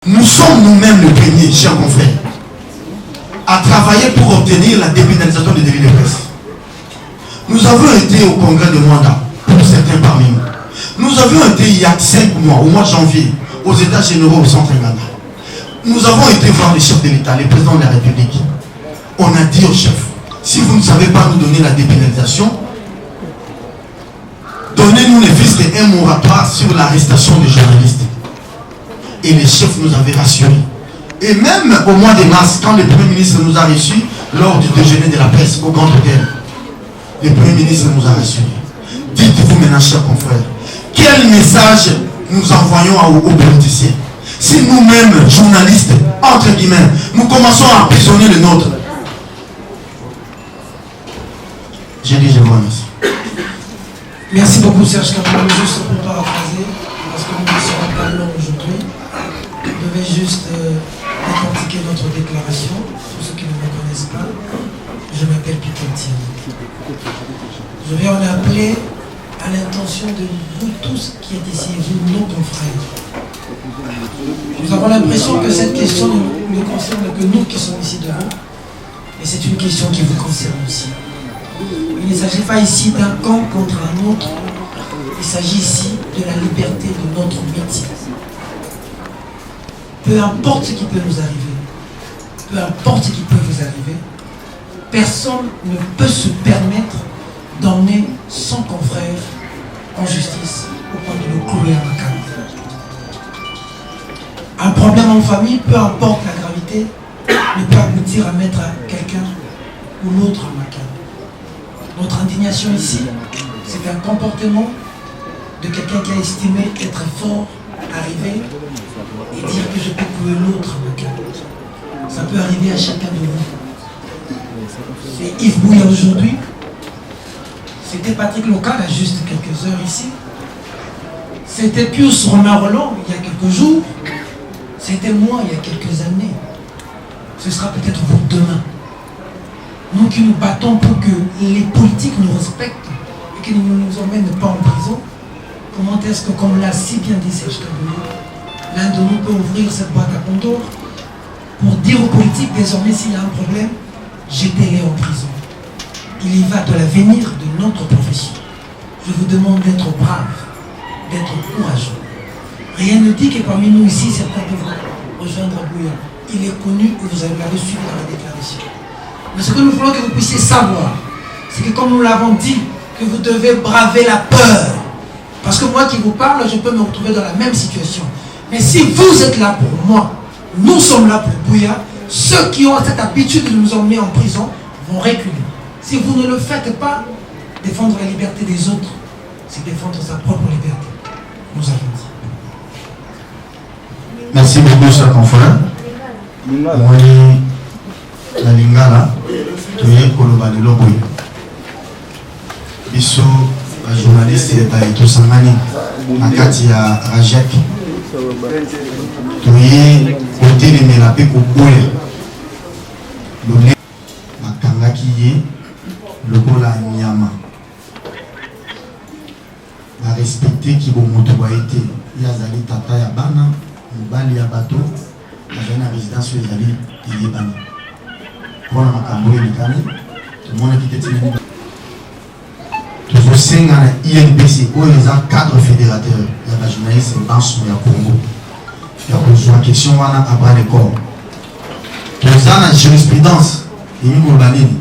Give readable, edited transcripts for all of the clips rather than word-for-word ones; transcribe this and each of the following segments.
Nous sommes nous-mêmes les premiers, chers confrères, à travailler pour obtenir la dépénalisation des délits de presse. Nous avons été au congrès de Mwanda, pour certains parmi nous. Nous avions été il y a 5 mois, au mois de janvier, aux États généraux au centre Ngana. Nous avons été voir le chef de l'État, le président de la République. On a dit au chef, si vous ne savez pas nous donner la dépénalisation, donnez-nous ne fût-ce qu'un moratoire sur l'arrestation des journalistes. Et les chefs nous avaient rassurés. Et même au mois de mars, quand le Premier ministre nous a reçus lors du déjeuner de la presse au Grand Hôtel, le Premier ministre nous a rassurés. Dites-vous maintenant, chers confrères, quel message nous envoyons aux politiciens? Si nous-mêmes, journalistes, entre guillemets, nous commençons à emprisonner le nôtre. J'ai dit, je vous remercie. Merci beaucoup, Serge Kaboulo. Juste pour paraphraser, parce que nous ne serons pas longs aujourd'hui. Je vais juste décortiquer notre déclaration. Pour ceux qui ne me connaissent pas, je m'appelle Peter Thierry. Je vais en appeler à l'intention de vous tous qui êtes ici, vous, nos confrères. Nous avons l'impression que cette question ne concerne que nous qui sommes ici devant, et c'est une question qui vous concerne aussi. Il ne s'agit pas ici d'un camp contre un autre, il s'agit ici de la liberté de notre métier. Peu importe ce qui peut nous arriver, peu importe ce qui peut vous arriver, personne ne peut se permettre d'emmener son confrère en justice au point de le clouer à la canne. Un problème en famille, peu importe la gravité, ne peut aboutir à mettre quelqu'un ou l'autre à la canne. Notre indignation ici, c'est un comportement de quelqu'un qui a estimé être fort, arriver et dire que je peux clouer l'autre à ma canne. Ça peut arriver à chacun de vous. C'est Yves Bouya aujourd'hui. C'était Patrick Local il y a juste quelques heures ici. C'était Pius Romain Roland il y a quelques jours. C'était moi il y a quelques années. Ce sera peut-être vous demain. Nous qui nous battons pour que les politiques nous respectent et qu'ils ne nous emmènent pas en prison, comment est-ce que, comme l'a si bien dit Serge Kaboulo, l'un de nous peut ouvrir cette boîte à Pandore pour dire aux politiques, désormais s'il y a un problème, jetez-les en prison. Il y va de l'avenir de notre profession. Je vous demande d'être brave, d'être courageux. Rien ne dit que parmi nous ici, certains devront rejoindre Bouya. Il est connu et vous l'avez suivi dans la déclaration. Mais ce que nous voulons que vous puissiez savoir, c'est que comme nous l'avons dit, que vous devez braver la peur. Parce que moi qui vous parle, je peux me retrouver dans la même situation. Mais si vous êtes là pour moi, nous sommes là pour Bouya, ceux qui ont cette habitude de nous emmener en prison vont reculer. Si vous ne le faites pas, défendre la liberté des autres, c'est défendre sa propre liberté. Nous avons dit. Merci beaucoup, cher confrère. La lingala, tu es koloba de l'oboy. Biso, la journaliste et tout sangani, Akati à Rajek. Tu es côté de Melape Kokoule. Le Makanga qui est le Bola Nyama. La respecter qui vous motobaïté. Yazali Tata Yabana, Mubali Yabato, la résidence sur Yazali Yébani. Pour la Makambo et Likani, tout le monde a quitté Tinani. Toujours 5 ans à INPC, où ils ont 4 fédérateurs. Il y a la journaliste et Banso, il y a Congo. Il y a posé une question à bras le corps. Tous ans la jurisprudence, il y a une Banini.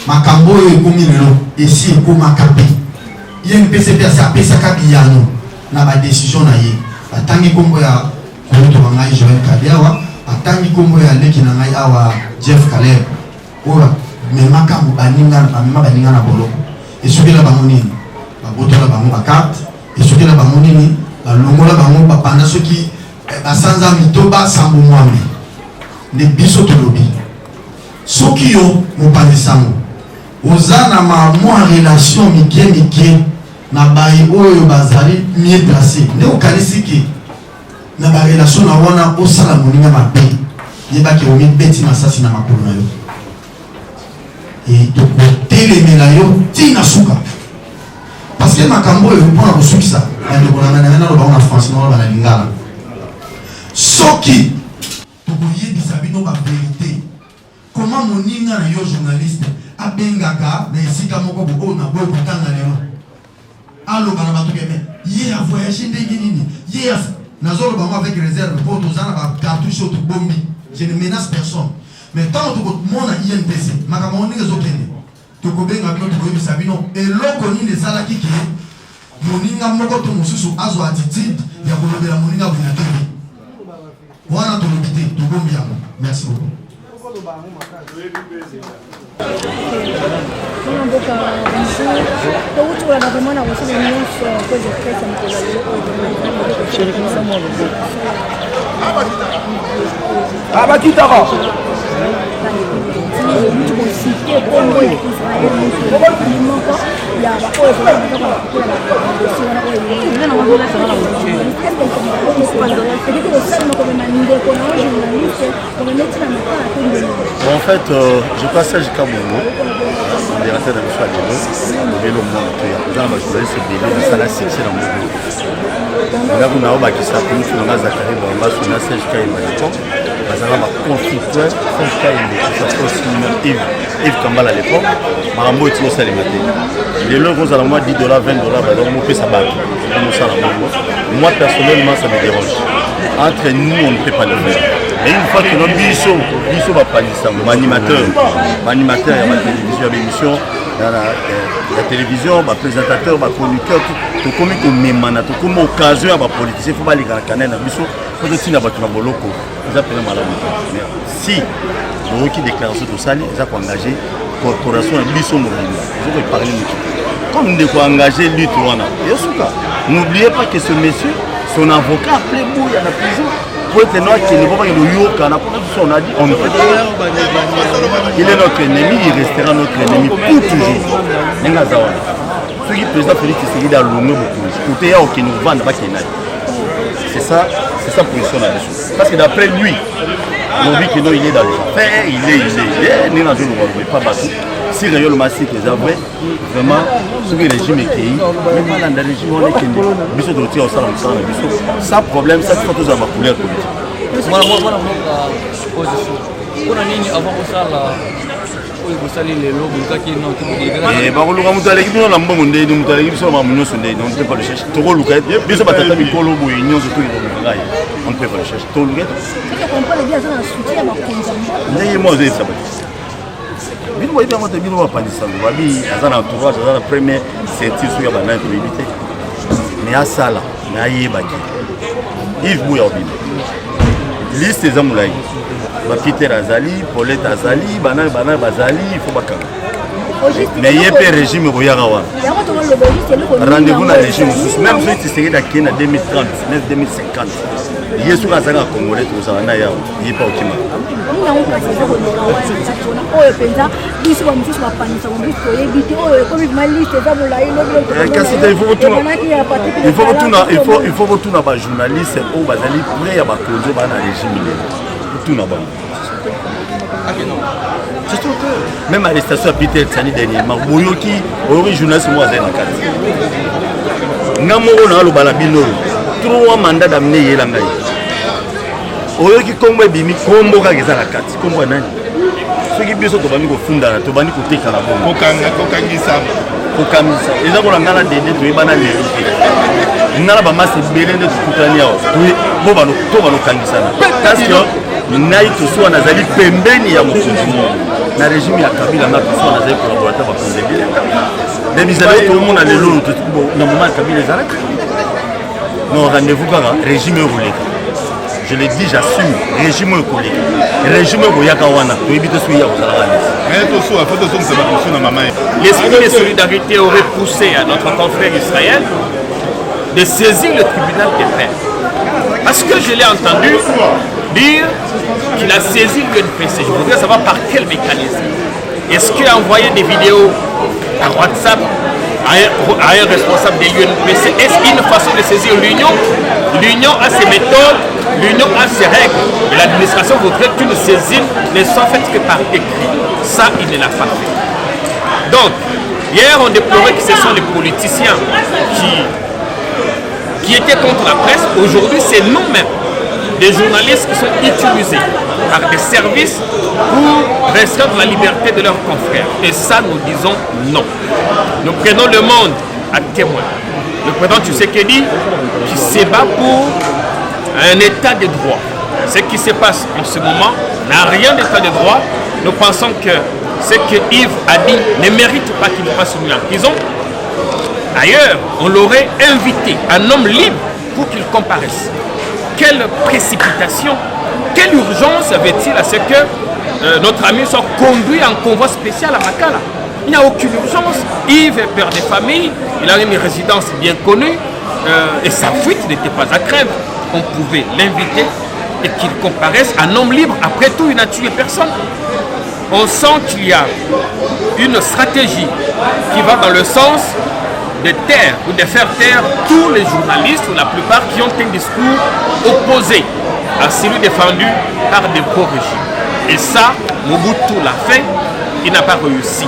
Makambo et Komilelo, et si il y a Makapi. INPC, c'est à Pesakabiano, dans la décision. Atangi Kombo ya Kouto Mangai Joël Kabiawa, Atangi Kombo ya Leki Nangai Awa Jeff Caleb. Ora, mais makambo baninga na bolo. Et ce qui est la bangonini, la boto la bango la carte. Et ce qui est la bangonini, la longo la bango pendant ceux qui sans amito ba sambo mwami. Ne biso to lobi. Ceux qui ont mon pas de sango. Ozana ma moi relation mike na bayi oyo bazali mieux placé. Ne okanisi ki na ba relation na wana osala moninga mabe. Yeba ki omi beti masasi na makolo na yo. Et de côté les mélaillots, tina souka. Parce que ma cambo est pour la ça. Elle ne connaît pas la France, non, la lingala. Soki, tu voyez des habitants la vérité. Comment mon ninga na yo journaliste a bengaga mais si kamoko bo na bo kutanga lelo. Allo bana batu keme. Yé a voyagé ndenge nini. Yé nazolo bango avec réserve pour tous ana ba cartouche au bombi. Je ne menace personne. Mais tant que mon INPC, makamoni les okende. Tu ko benga ko tu ko sabino et lokoni les sala kiki. Moninga moko to mususu azo attitude ya kolobela moninga bunateli. Voilà ton invité, tout bon bien. Merci beaucoup. Ah bah qui t'aura? Bon, en fait, je passe à Jika Mono, modérateur de l'histoire de l'eau, le vélo monte, dans la journaliste de la section dans mon bureau. Là, vous n'avez pas qui s'appelle Zakari, on va sur la CHK et Maléton. Parce que ma confiture, CHK et aussi Yves Kambal à l'époque, Marambo est aussi alimenté. Les lots, vous allez moi $10, $20, donc on peut s'abattre. Moi, personnellement, ça me dérange. Entre nous, on ne peut pas le faire. Et une fois que notre biso va pas dire animateur, il y a ma télévision, l'émission, la télévision, ma présentateur, ma conducteur, tout comme une occasion à ma politicien, il faut pas aller dans la canne, biso, il faut aussi na battu na boloko, ils appellent malade. Mais si vous qui déclaration tout ça, ils ont engagé corporation biso mobile, ils ont parlé de comme nous avons engagé lutte wana. N'oubliez pas que ce monsieur, son avocat appelé Bouy à la prison. Pour être noir qui ne va pas le yoka, on a dit on ne peut pas. Il est notre ennemi, il restera notre ennemi pour toujours. Ceux qui président Félix Tshisekedi a l'homme beaucoup. Côté à aucun nous vend pas qu'il c'est ça position là-dessus. Parce que d'après lui, on dit que non, il est dans les affaires, il est, ni dans une ne pas battu. Si réellement c'est que vrai, vraiment, ce que le régime est créé, même dans le régime, on est qu'il y a des gens qui sans problème, ça fait tous à ma couleur politique. Moi, position. On a dit avant ça, vous salez les lobes, qui n'ont pas de. Et par contre, on a l'équipe, on a un bon monde, on a l'équipe, on a un bon monde, on ne peut pas le chercher. Tout le monde, bien sûr, on a un colo, on ne peut pas le chercher. Tout le monde. Moi, je ça. Je ne vois pas de bino pas de ça. Wabi, azana entourage, azana premier certitude sur la banane pour éviter. Mais à ça là, mais à yébaki. Yves Bouyabine. Liste des amoulaï. Peter Azali, Paulette Azali, banane Bazali, il faut pas quand. Mais il y a un régime au Yarawa. Rendez-vous dans le régime. Même si tu serais d'accord en 2030, 2050. Il y a sur la saga congolais, tout ça, il n'y a pas au Kima. Il faut retourner à la journaliste au Bazali pour y avoir causé dans le régime. Même à l'arrestation à Peter Tsani dernièrement, Boyoki, Ori journaliste moi dans la carte. Namoro na lo balabino. 3 mandats d'amener Yelangai. Oyoki Kombo bimi Kombo ka geza la carte. Kombo nani? Ceux qui biso to bani ko funda na to bani ko teka na bongo. Kokangisa. Eza ko ngala dede to ibana le. Ngala ba masi belende to kutani yao. To bano kangisa na. Parce que nai to so nazali pembeni ya mukunzi. Na régime ya Kabila na to so nazali collaborateur ba konzebile. Les misérables tout le monde a le lot dans le moment Kabila les arrête. Non, rendez-vous quand régime roulé. Je le dis, j'assume, régime roulé. Régime royakawana, tu évites de suivre aux L'esprit de solidarité aurait poussé à notre confrère Israël de saisir le tribunal des pairs. Parce que je l'ai entendu dire qu'il a saisi l'UNPC. Je voudrais savoir par quel mécanisme. Est-ce qu'il a envoyé des vidéos à WhatsApp à un responsable de l'UNPC? Est-ce une façon de saisir l'Union? L'Union a ses méthodes, l'Union a ses règles. Et l'administration voudrait qu'une saisine ne soit faite que par écrit. Ça, il ne l'a pas fait. Donc, hier, on déplorait que ce sont les politiciens qui étaient contre la presse. Aujourd'hui, c'est nous-mêmes des journalistes qui sont utilisés par des services pour restreindre la liberté de leurs confrères. Et ça, nous disons non. Nous prenons le monde à témoin. Le président Tshisekedi qui se bat pour un état de droit. Ce qui se passe en ce moment n'a rien d'état de droit. Nous pensons que ce que Yves a dit ne mérite pas qu'il passe lui en prison. D'ailleurs, on l'aurait invité, un homme libre, pour qu'il comparaisse. Quelle précipitation, quelle urgence avait-il à ce que notre ami soit conduit en convoi spécial à Makala? Il n'y a aucune urgence. Yves est père de famille, il a une résidence bien connue et sa fuite n'était pas à craindre. On pouvait l'inviter et qu'il comparaisse, un homme libre. Après tout, il n'a tué personne. On sent qu'il y a une stratégie qui va dans le sens de taire ou de faire taire tous les journalistes ou la plupart qui ont un discours opposé à celui défendu par des pro-régimes. Et ça, Mobutu l'a fait, il n'a pas réussi.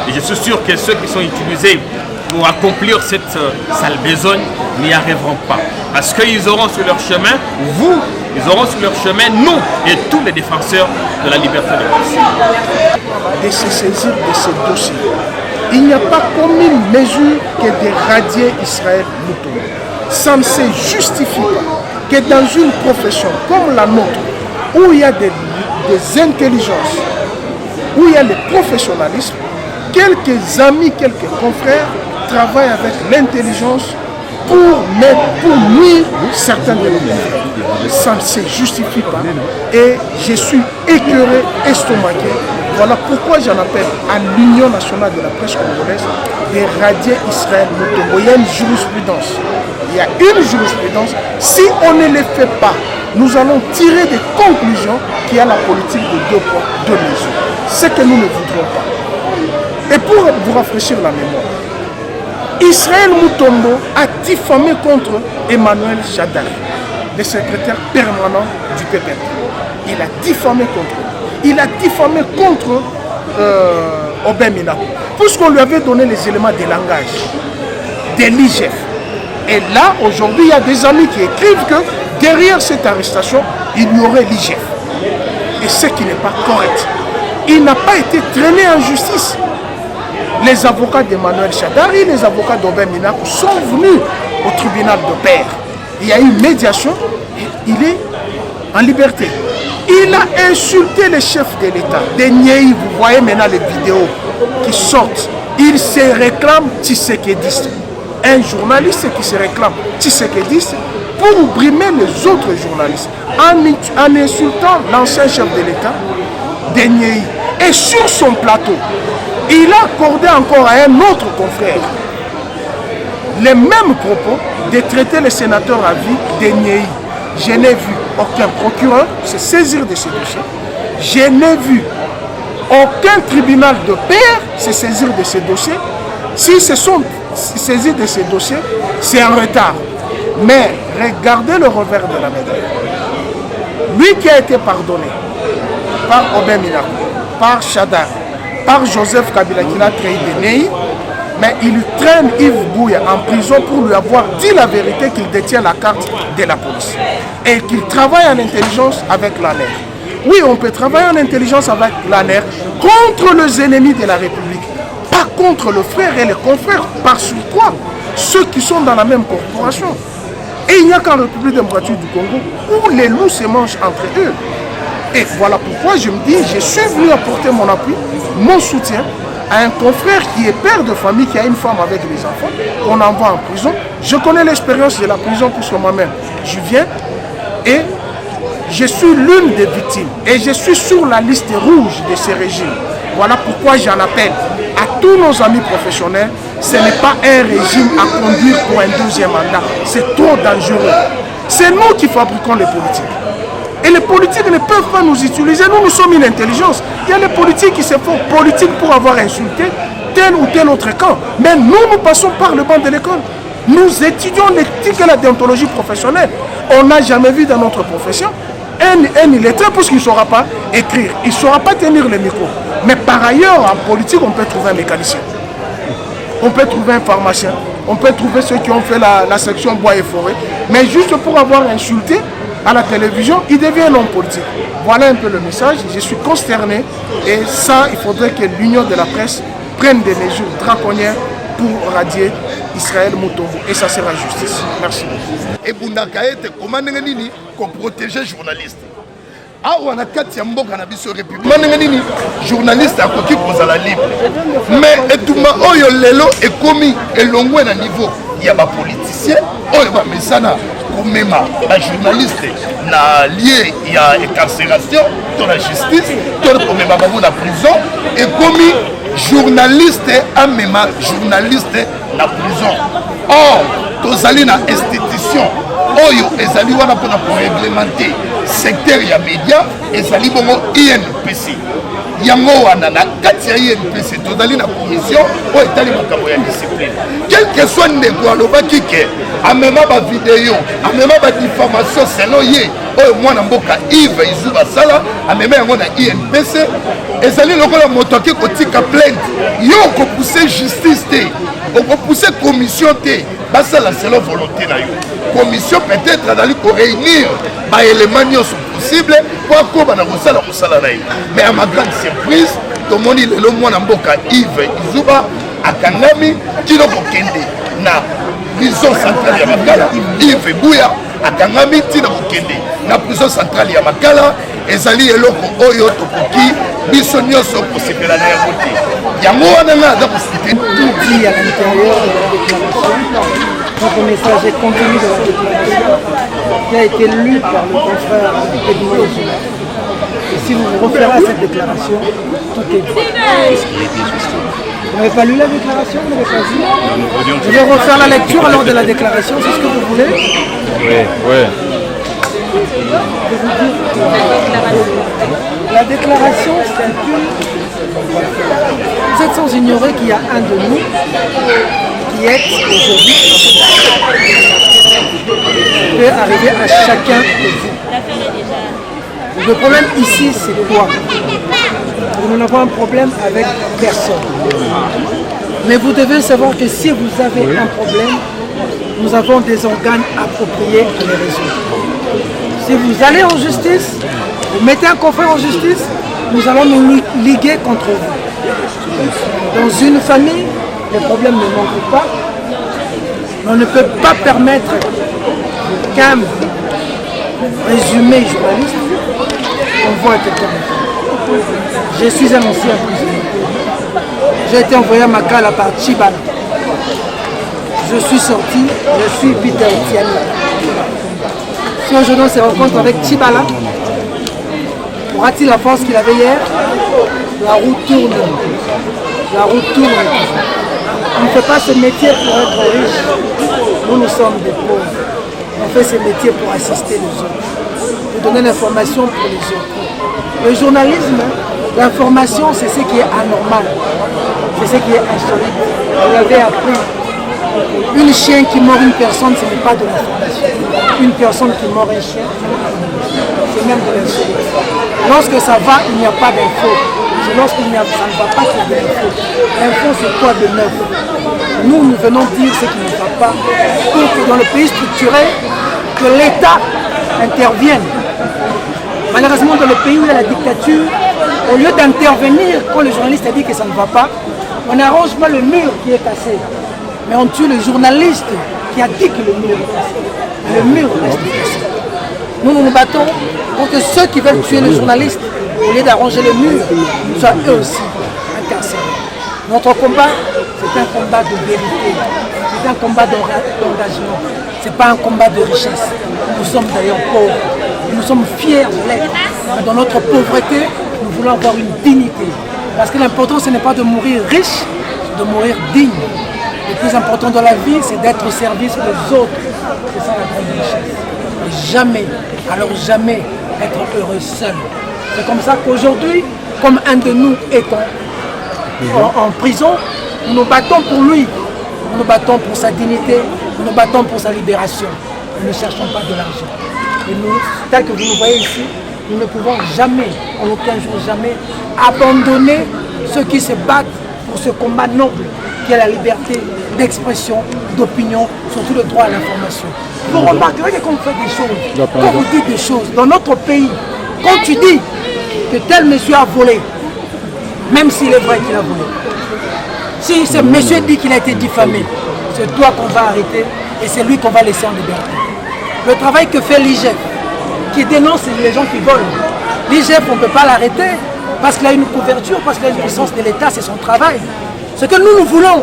Et je suis sûr que ceux qui sont utilisés pour accomplir cette sale besogne n'y arriveront pas. Parce qu'ils auront sur leur chemin, vous, ils auront sur leur chemin, nous et tous les défenseurs de la liberté de presse. De se saisir de ce dossier. Il n'y a pas commune mesure que de radier Israël Mutombo. Ça ne se justifie pas que dans une profession comme la nôtre, où il y a des intelligences, où il y a le professionnalisme, quelques amis, quelques confrères travaillent avec l'intelligence pour nuire certains de nos confrères. Ça ne se justifie pas. Et je suis écœuré, estomaqué. Voilà pourquoi j'en appelle à l'Union nationale de la presse congolaise de radier Israël Mutombo. Il y a une jurisprudence. Il y a une jurisprudence. Si on ne le fait pas, nous allons tirer des conclusions qu'il y a la politique de 2 poids, 2 mesures. Ce que nous ne voudrons pas. Et pour vous rafraîchir la mémoire, Israël Mutombo a diffamé contre Emmanuel Shadari, le secrétaire permanent du PPR. Il a diffamé contre lui. Il a diffamé contre Obed Minaku, puisqu'on lui avait donné les éléments de langage de l'IGF. Et là, aujourd'hui, il y a des amis qui écrivent que derrière cette arrestation, il y aurait l'IGF. Et ce qui n'est pas correct. Il n'a pas été traîné en justice. Les avocats d'Emmanuel Shadari, les avocats d'Obed Minaku sont venus au tribunal de Père. Il y a eu médiation et il est en liberté. Il a insulté le chef de l'État, Denyei. Vous voyez maintenant les vidéos qui sortent. Il se réclame tshisekédiste. Un journaliste qui se réclame tshisekédiste pour brimer les autres journalistes en insultant l'ancien chef de l'État, Denyei. Et sur son plateau, il a accordé encore à un autre confrère les mêmes propos de traiter le sénateur à vie Denyei. Je n'ai vu aucun procureur se saisir de ce dossier. Je n'ai vu aucun tribunal de paix se saisir de ce dossier. S'ils se sont saisis de ce dossier, c'est en retard. Mais regardez le revers de la médaille. Lui qui a été pardonné par Obed Minaku, par Shadari, par Joseph Kabila qui l'a trahi Denyei, mais il traîne Yves Bouya en prison pour lui avoir dit la vérité qu'il détient la carte de la police et qu'il travaille en intelligence avec l'ANER. Oui, on peut travailler en intelligence avec l'ANER contre les ennemis de la République, pas contre le frère et les confrères, par surcroît ceux qui sont dans la même corporation. Et il n'y a qu'en République démocratique du Congo où les loups se mangent entre eux. Et voilà pourquoi je me dis, je suis venu apporter mon appui, mon soutien à un confrère qui est père de famille, qui a une femme avec des enfants, qu'on envoie en prison. Je connais l'expérience de la prison puisque moi-même, je viens et je suis l'une des victimes. Et je suis sur la liste rouge de ces régimes. Voilà pourquoi j'en appelle à tous nos amis professionnels. Ce n'est pas un régime à conduire pour un 2e mandat. C'est trop dangereux. C'est nous qui fabriquons les politiques. Et les politiques ne peuvent pas nous utiliser. Nous sommes une intelligence. Il y a les politiques qui se font politique pour avoir insulté tel ou tel autre camp. Mais nous passons par le banc de l'école. Nous étudions l'éthique et la déontologie professionnelle. On n'a jamais vu dans notre profession un illettré puisqu'il ne saura pas écrire. Il ne saura pas tenir le micro. Mais par ailleurs, en politique, on peut trouver un mécanicien. On peut trouver un pharmacien. On peut trouver ceux qui ont fait la section bois et forêt. Mais juste pour avoir insulté à la télévision, il devient un homme politique. Voilà un peu le message. Je suis consterné et ça, il faudrait que l'Union de la presse prenne des mesures draconiennes pour radier Israël Mutombo et ça sera justice. Merci beaucoup. Et Bundakaete, comment nini qu'on protège les journalistes. Ah, on a 4 yambo cannabis au République. Manengani journaliste à côté pour la libre. Mais et tout ma oyo lelo est commis et longue à niveau. Il y a des politiciens, oyo ba mesana comme même la journaliste na lié il y a incarcération dans la justice, tout le même babou na prison et commis journaliste à même journaliste na prison. Or, tous allez na institution oyo ezali wana pour réglementer secteur ya média ezali bongo INPC yango wana na kati ya INPC tozali na commission oyo etali makambo ya discipline quel que soit ndeko alobaki ke amema bavideo amema badifamation selon ye oyo mwana mboka Yves Izuba sala amema yango na INPC ezali lokola moto ake kotika plainte yo okopousse justice te okopousse commission te basala selon volonté na yo commission peut-être d'aller pour réunir les éléments possibles pour qu'on ait mais à ma grande surprise tout le monde est le moins en boca Yves Izuba à Kangami qui n'a pas kende na prison centrale ya Makala Yves Bouya à Kangami qui n'a pas kende na prison centrale ya Makala ezali eloko oyo tokoki biso nyonso kosepela na yango te yango wana nga aza kosite tout dit à l'intérieur de la déclaration. Donc le message est contenu de la déclaration qui a été lu par le confrère Edouard. Et si vous vous référez à cette déclaration, tout est dit. Vous n'avez pas lu la déclaration? Vous n'avez pas vu? Je vais refaire la lecture alors de la déclaration, c'est ce que vous voulez? Oui. La déclaration s'intitule. Vous êtes sans ignorer qu'il y a un de nous qui est aujourd'hui peut arriver à chacun de vous. Le problème ici, c'est quoi? Nous n'avons un problème avec personne. Mais vous devez savoir que si vous avez un problème, nous avons des organes appropriés à les résoudre. Si vous allez en justice, vous mettez un confrère en justice, nous allons nous liguer contre vous. Dans une famille, les problèmes ne manquent pas. On ne peut pas permettre qu'un résumé journaliste envoie quelqu'un. Je suis un ancien prisonnier. J'ai été envoyé à Makala par Tchibala. Je suis sorti, je suis Peter Tiani. Si aujourd'hui on se rencontre avec Tchibala, aura-t-il la force qu'il avait hier? La roue tourne. La roue tourne. On ne fait pas ce métier pour être riche. Nous sommes des pauvres. On fait ce métier pour assister les autres, pour donner l'information pour les autres. Le journalisme, l'information, c'est ce qui est anormal. C'est ce qui est insolite. Vous l'avez appris. Une chien qui mord une personne, ce n'est pas de l'information. Une personne qui mord un chien, c'est même de l'insolite. Lorsque ça va, il n'y a pas d'info. C'est lorsqu'il n'y a, ça ne va pas qu'il y a de l'info. L'info, c'est quoi de neuf? Nous venons dire ce qui ne va pas pour que dans le pays structuré, que l'État intervienne. Malheureusement, dans le pays où il y a la dictature, au lieu d'intervenir quand le journaliste a dit que ça ne va pas, on n'arrange pas le mur qui est cassé. Mais on tue le journaliste qui a dit que le mur est cassé. Le mur reste cassé. Nous nous battons pour que ceux qui veulent tuer le journaliste, au lieu d'arranger le mur, soient eux aussi incarcérés. Notre combat, c'est un combat de vérité. C'est un combat d'engagement. Ce n'est pas un combat de richesse. Nous sommes d'ailleurs pauvres. Et nous sommes fiers de l'être. Mais dans notre pauvreté, nous voulons avoir une dignité. Parce que l'important, ce n'est pas de mourir riche, c'est de mourir digne. Le plus important dans la vie, c'est d'être au service des autres. C'est ça la grande richesse. Et jamais, alors jamais, être heureux seul. C'est comme ça qu'aujourd'hui, comme un de nous est en prison, nous nous battons pour lui. Nous nous battons pour sa dignité, nous nous battons pour sa libération. Nous ne cherchons pas de l'argent. Et nous, tel que vous nous voyez ici, nous ne pouvons jamais, en aucun jour jamais, abandonner ceux qui se battent pour ce combat noble. qui est la liberté d'expression, d'opinion, surtout le droit à l'information. Vous remarquerez que quand vous faites des choses, quand vous dites des choses, dans notre pays, quand tu dis que tel monsieur a volé, même s'il est vrai qu'il a volé, si ce monsieur dit qu'il a été diffamé, c'est toi qu'on va arrêter et c'est lui qu'on va laisser en liberté. Le travail que fait l'IGF, qui dénonce les gens qui volent, l'IGF, on ne peut pas l'arrêter parce qu'il a une couverture, parce qu'il a une puissance de l'État, c'est son travail. Ce que nous voulons,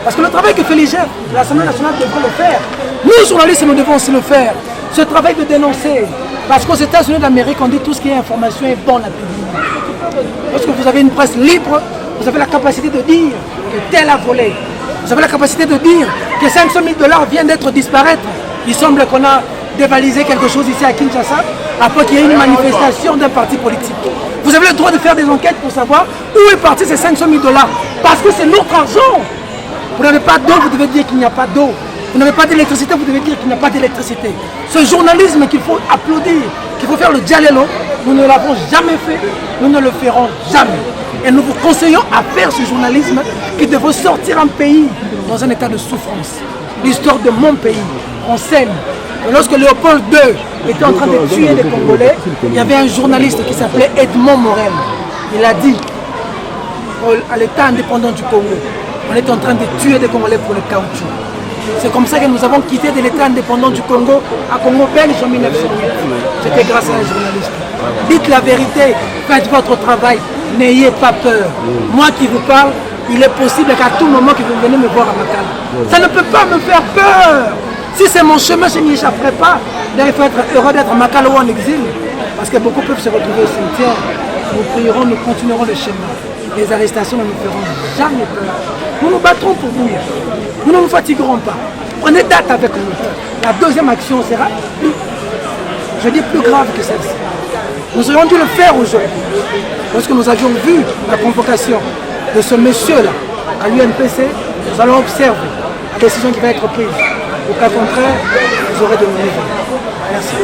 parce que le travail que fait l'IGF, l'Assemblée nationale devrait le faire. Nous, journalistes, nous devons aussi le faire. Ce travail de dénoncer, parce qu'aux États-Unis d'Amérique, on dit tout ce qui est information est bon à publier. Lorsque vous avez une presse libre, vous avez la capacité de dire que tel a volé. Vous avez la capacité de dire que 500 000 $ viennent d'être disparaître. Il semble qu'on a dévalisé quelque chose ici à Kinshasa, après qu'il y ait une manifestation d'un parti politique. Vous avez le droit de faire des enquêtes pour savoir où est parti ces 500 000 $. Parce que c'est notre argent. Vous n'avez pas d'eau, vous devez dire qu'il n'y a pas d'eau. Vous n'avez pas d'électricité, vous devez dire qu'il n'y a pas d'électricité. Ce journalisme qu'il faut applaudir, qu'il faut faire le dialélo, nous ne l'avons jamais fait, nous ne le ferons jamais. Et nous vous conseillons à faire ce journalisme qui devrait sortir un pays dans un état de souffrance. L'histoire de mon pays, on sait. Et lorsque Léopold II était en train de tuer les Congolais, il y avait un journaliste qui s'appelait Edmond Morel. Il a dit à l'État indépendant du Congo, on est en train de tuer des Congolais pour le caoutchouc. C'est comme ça que nous avons quitté de l'État indépendant du Congo à Congo belge en 1908. C'était grâce à un journaliste. Dites la vérité, faites votre travail, n'ayez pas peur. Moi qui vous parle, il est possible qu'à tout moment que vous venez me voir à Makala. Ça ne peut pas me faire peur. Si c'est mon chemin, je n'y échapperai pas. Là, il faut être heureux d'être à Makala ou en exil. Parce que beaucoup peuvent se retrouver au cimetière. Nous prierons, nous continuerons le chemin. Les arrestations ne nous feront jamais peur. Nous nous battrons pour vous. Nous ne nous fatiguerons pas. Prenez date avec nous. La deuxième action sera, je dis, plus grave que celle-ci. Nous aurions dû le faire aujourd'hui. Lorsque nous avions vu la convocation de ce monsieur-là à l'UNPC, nous allons observer la décision qui va être prise. Au cas contraire, vous aurez de nouvelles. Merci.